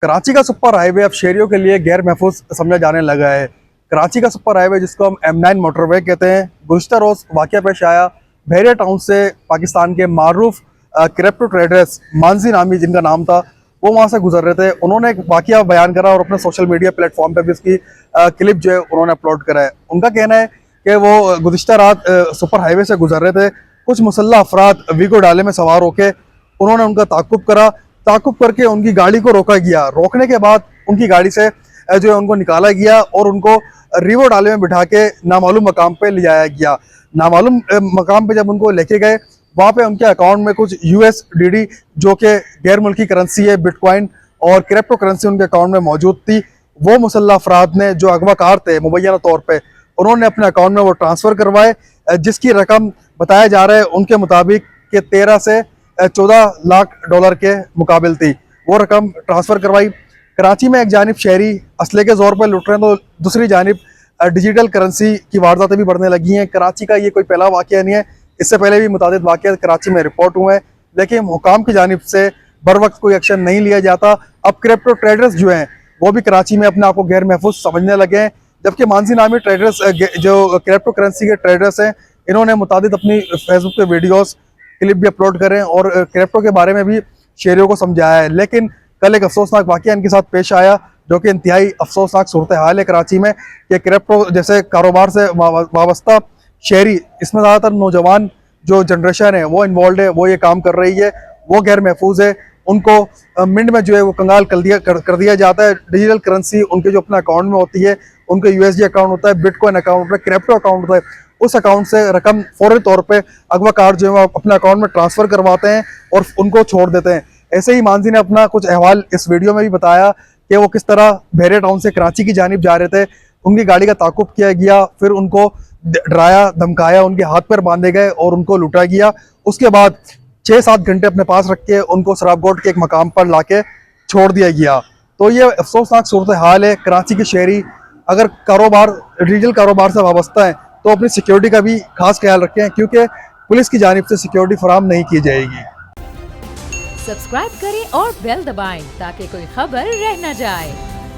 कराची का super highway अब शहरियों के लिए गैर महफूज समझा जाने लगा है। कराची का सुपर हाईवे, जिसको हम M9 मोटरवे कहते हैं, गुज़िश्ता रोज़ वाक़या पेश आया। बहरिया टाउन से पाकिस्तान के मारूफ क्रिप्टो ट्रेडर्स मानजी नामी जिनका नाम था, वो वहाँ से गुजर रहे थे। उन्होंने एक वाक़या बयान करा और अपने सोशल मीडिया प्लेटफॉर्म पर भी उसकी क्लिप जो है उन्होंने अपलोड करा है। उनका कहना है कि वो गुज़िश्ता रात सुपर हाईवे से गुजर रहे थे। कुछ मुसल्लह अफराद वीगो डाले में सवार होकर उन्होंने उनका ताक़ुब करा। ताक़ुब करके उनकी गाड़ी को रोका गया। रोकने के बाद उनकी गाड़ी से जो है उनको निकाला गया और उनको रीवो डाले में बिठा के नामालूम मकाम पे ले जाया गया। नामालूम मकाम पे जब उनको लेके गए, वहाँ पे उनके अकाउंट में कुछ USDD जो कि गैर मुल्की करेंसी है, बिटकॉइन और क्रिप्टो करेंसी उनके अकाउंट में मौजूद थी। वो मुसल्लह अफराद ने, जो अगवाकार थे मुबैना तौर पर, उन्होंने अपने अकाउंट में वो ट्रांसफ़र करवाए, जिसकी रकम बताया जा रहा है उनके मुताबिक कि 13 से 14 लाख डॉलर के मुकाबिल थी। वो रकम ट्रांसफ़र करवाई। कराची में एक जानिब शहरी असले के ज़ोर पर लुट रहे हैं, तो दूसरी जानिब डिजिटल करेंसी की वारदातें भी बढ़ने लगी हैं। कराची का ये कोई पहला वाक़या नहीं है, इससे पहले भी मुतादिद वाक़या कराची में रिपोर्ट हुए हैं, लेकिन हुकाम की जानिब से बर वक्त कोई एक्शन नहीं लिया जाता। अब क्रिप्टो ट्रेडर्स जो हैं वो भी कराची में अपने आप को गैर महफूज समझने लगे हैं, जबकि मानसी नामी ट्रेडर्स जो क्रिप्टो करेंसी के ट्रेडर्स हैं, इन्होंने मुतादिद अपनी फेसबुक पे वीडियोज़ क्लिप भी अपलोड करें और क्रिप्टो के बारे में भी शहरियों को समझाया है। लेकिन कल एक अफसोसनाक वाक़या इनके साथ पेश आया, जो कि इंतहाई अफसोसनाक सूरत हाल है कराची में, कि क्रिप्टो जैसे कारोबार से वाबस्ता शहरी, इसमें ज़्यादातर नौजवान जो जनरेशन है वो इन्वॉल्व है, वो ये काम कर रही है, वो गैर महफूज है। उनको मिनट में जो है वो कंगाल कर दिया जाता है। डिजिटल करेंसी उनके जो अपने अकाउंट में होती है, उनका USD अकाउंट होता है, बिटकॉइन अकाउंट होता है, क्रिप्टो अकाउंट होता है, उस अकाउंट से रकम फौरी तौर पे अगवाकार जो है अपने अकाउंट में ट्रांसफ़र करवाते हैं और उनको छोड़ देते हैं। ऐसे ही मानजी ने अपना कुछ अहवाल इस वीडियो में भी बताया कि वो किस तरह बहरिया टाउन से कराची की जानिब जा रहे थे। उनकी गाड़ी का ताक़ुब किया गया, फिर उनको डराया धमकाया, उनके हाथ पैर बांधे गए और उनको लूटा गया। उसके बाद 6-7 घंटे अपने पास रख के उनको शराबगोट के एक मकाम पर ला के छोड़ दिया गया। तो ये अफसोसनाक सूरत हाल है। कराची के शहरी अगर कारोबार, डिजिटल कारोबार से वाबस्ता है, तो अपनी सिक्योरिटी का भी खास ख्याल रखें, क्योंकि पुलिस की जानिब से सिक्योरिटी फराहम नहीं की जाएगी। सब्सक्राइब करें और बेल दबाएं ताकि कोई खबर रह न जाए।